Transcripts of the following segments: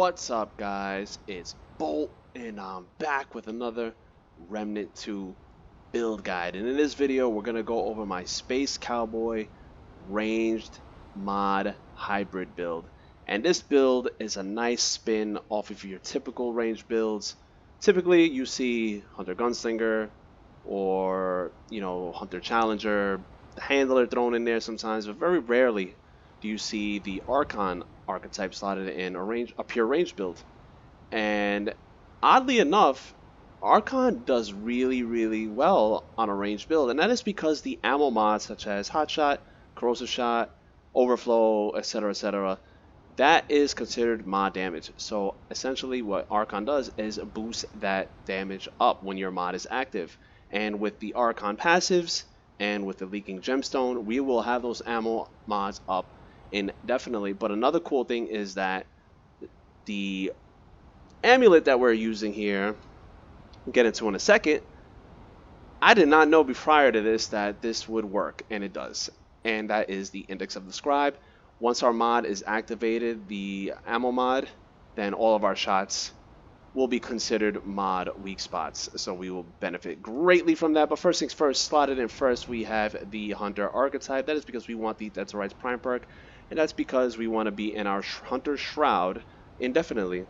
What's up, guys? It's Bolt, and I'm back with another Remnant 2 build guide. And in this video, we're going to go over my Space Cowboy ranged mod hybrid build. And this build is a nice spin off of your typical ranged builds. Typically, you see Hunter Gunslinger or, Hunter Challenger, the Handler thrown in there sometimes, but very rarely do you see the ARCHON archetype slotted in a pure range build. And oddly enough, ARCHON does really well on a range build, and that is because the ammo mods such as Hot Shot, Corrosive Shot, Overflow, etc., that is considered mod damage. So essentially what ARCHON does is boost that damage up when your mod is active. And with the ARCHON passives and with the Leaking Gemstone, we will have those ammo mods up indefinitely. But another cool thing is that the amulet that we're using here, we'll get into in a second, I did not know prior to this that this would work, and it does. And that is the Index of the Scribe. Once our mod is activated, the ammo mod, then all of our shots will be considered mod weak spots, so we will benefit greatly from that. But first things first, slotted in first, we have the Hunter archetype. That is because we want the Technorats Prime perk, and that's because we want to be in our Hunter Shroud indefinitely.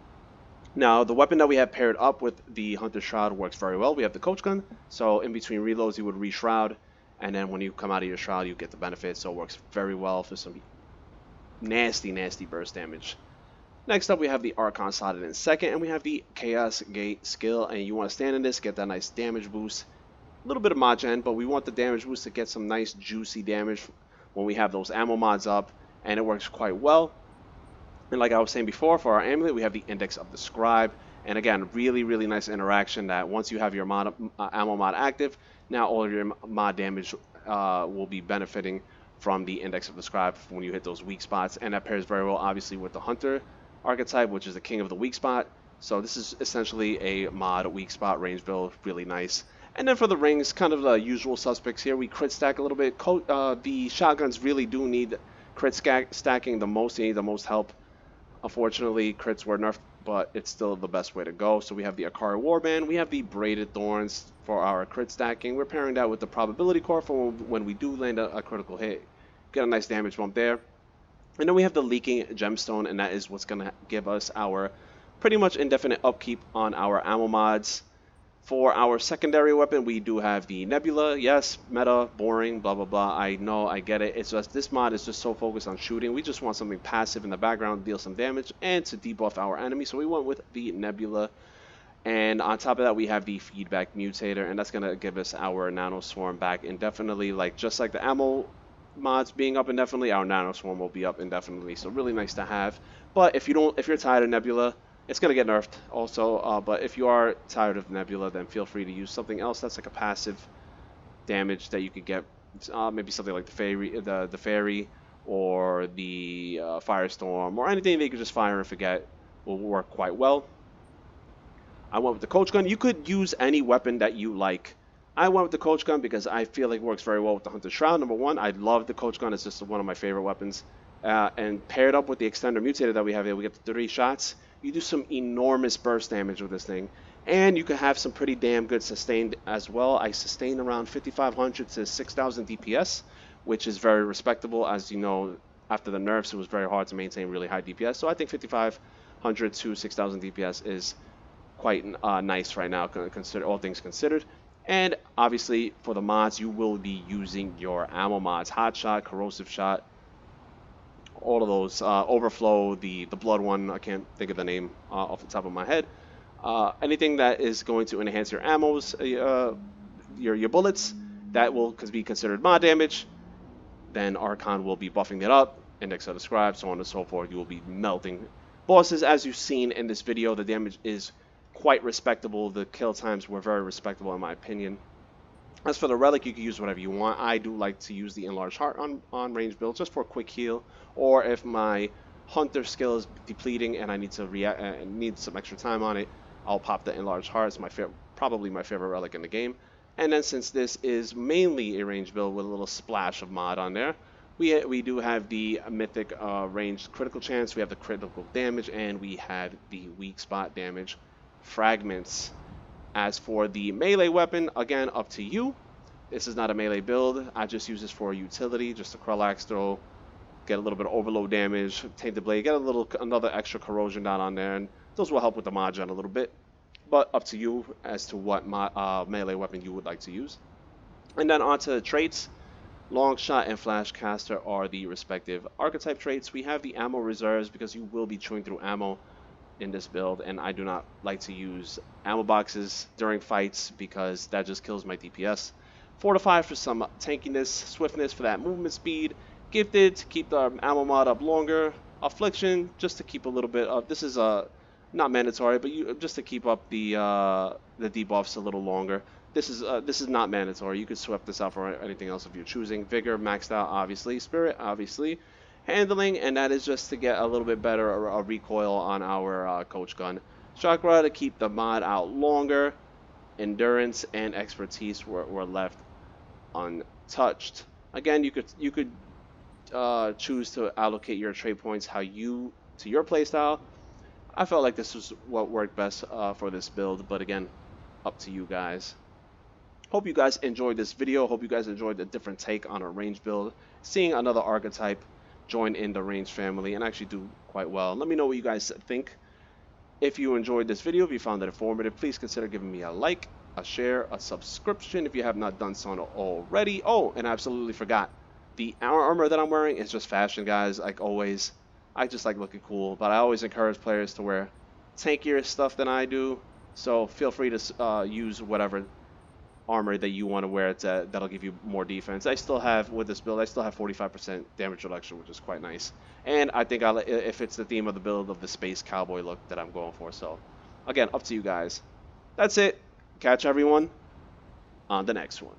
Now, the weapon that we have paired up with the Hunter Shroud works very well. We have the Coach Gun, so in between reloads you would re-shroud, and then when you come out of your shroud you get the benefit, so it works very well for some nasty burst damage. Next up, we have the Archon slotted in second, and we have the Chaos Gate skill, and you want to stand in this, get that nice damage boost. A little bit of mod gen, but we want the damage boost to get some nice juicy damage when we have those ammo mods up, and it works quite well. And like I was saying before, for our amulet, we have the Index of the Scribe, and again, really nice interaction that once you have your ammo mod active, now all of your mod damage will be benefiting from the Index of the Scribe when you hit those weak spots, and that pairs very well obviously with the Hunter archetype, which is the king of the weak spot. So this is essentially a mod weak spot range build, really nice. And then for the rings, kind of the usual suspects here. We crit stack a little bit. The shotguns really do need crit stacking the most. They need the most help. Unfortunately, crits were nerfed, but it's still the best way to go. So we have the Akari Warband. We have the Braided Thorns for our crit stacking. We're pairing that with the Probability Core for when we do land a critical hit. Get a nice damage bump there. And then we have the Leaking Gemstone, and that is what's going to give us our pretty much indefinite upkeep on our ammo mods. For our secondary weapon, we do have the Nebula. Yes, meta, boring, blah blah. I know, I get it. It's just this mod is just so focused on shooting. We just want something passive in the background to deal some damage and to debuff our enemy. So we went with the Nebula. And on top of that, we have the Feedback Mutator, and that's going to give us our Nano Swarm back indefinitely. Just like the ammo mods being up indefinitely, our Nano Swarm will be up indefinitely. So really nice to have. But if you're tired of Nebula, it's going to get nerfed also. But if you are tired of Nebula, then feel free to use something else that's like a passive damage that you could get. Maybe something like the Fairy or the Firestorm, or anything that you could just fire and forget will work quite well. I went with the Coach Gun. You could use any weapon that you like. I went with the Coach Gun because I feel like it works very well with the Hunter Shroud. Number one, I love the Coach Gun. It's just one of my favorite weapons. And paired up with the Extender Mutator that we have here, we get the 3 shots. You do some enormous burst damage with this thing. And you can have some pretty damn good sustained as well. I sustained around 5,500 to 6,000 DPS, which is very respectable. As you know, after the nerfs, it was very hard to maintain really high DPS. So I think 5,500 to 6,000 DPS is quite nice right now, all things considered. And obviously for the mods, you will be using your ammo mods: Hot Shot, Corrosive Shot, all of those, Overflow, the blood one, I can't think of the name off the top of my head. Anything that is going to enhance your ammos, your bullets, that will be considered mod damage. Then Archon will be buffing it up, Index of the Scribe, so on and so forth. You will be melting bosses. As you've seen in this video, the damage is quite respectable. The kill times were very respectable in my opinion. As for the relic, you can use whatever you want. I do like to use the Enlarged Heart on range builds just for a quick heal, or if my Hunter skill is depleting and I need to need some extra time on it, I'll pop the Enlarged Heart. It's probably my favorite relic in the game. And then since this is mainly a range build with a little splash of mod on there, We do have the mythic ranged critical chance, we have the critical damage, and we have the weak spot damage fragments. As for the melee weapon, again, up to you. This is not a melee build. I just use this for utility, just a Krulax throw, get a little bit of overload damage, Tainted Blade, get another extra corrosion down on there, and those will help with the mod gen a little bit. But up to you as to what melee weapon you would like to use. And then onto the traits. Long Shot and Flash Caster are the respective archetype traits. We have the ammo reserves because you will be chewing through ammo in this build, and I do not like to use ammo boxes during fights because that just kills my DPS. Fortify for some tankiness, Swiftness for that movement speed, Gifted to keep the ammo mod up longer, Affliction just to keep a little bit of, this is not mandatory, but just to keep up the debuffs a little longer. This is not mandatory. You could swap this out for anything else if you're choosing. Vigor maxed out, obviously. Spirit, obviously. Handling, and that is just to get a little bit better a recoil on our coach gun. Chakra to keep the mod out longer. Endurance and expertise were left untouched. Again, you could choose to allocate your trait points to your playstyle. I felt like this was what worked best for this build, but again, up to you guys. Hope you guys enjoyed this video. Hope you guys enjoyed a different take on a range build. Seeing another archetype join in the range family and actually do quite well. Let me know what you guys think. If you enjoyed this video, if you found it informative, please consider giving me a like, a share, a subscription if you have not done so already. Oh, and I absolutely forgot. The armor that I'm wearing is just fashion, guys. Like always, I just like looking cool, but I always encourage players to wear tankier stuff than I do. So feel free to use whatever armor that you want to wear that'll give you more defense. I still have, with this build, I still have 45% damage reduction, which is quite nice. And I think if it's the theme of the build of the space cowboy look that I'm going for. So again, up to you guys. That's it. Catch everyone on the next one.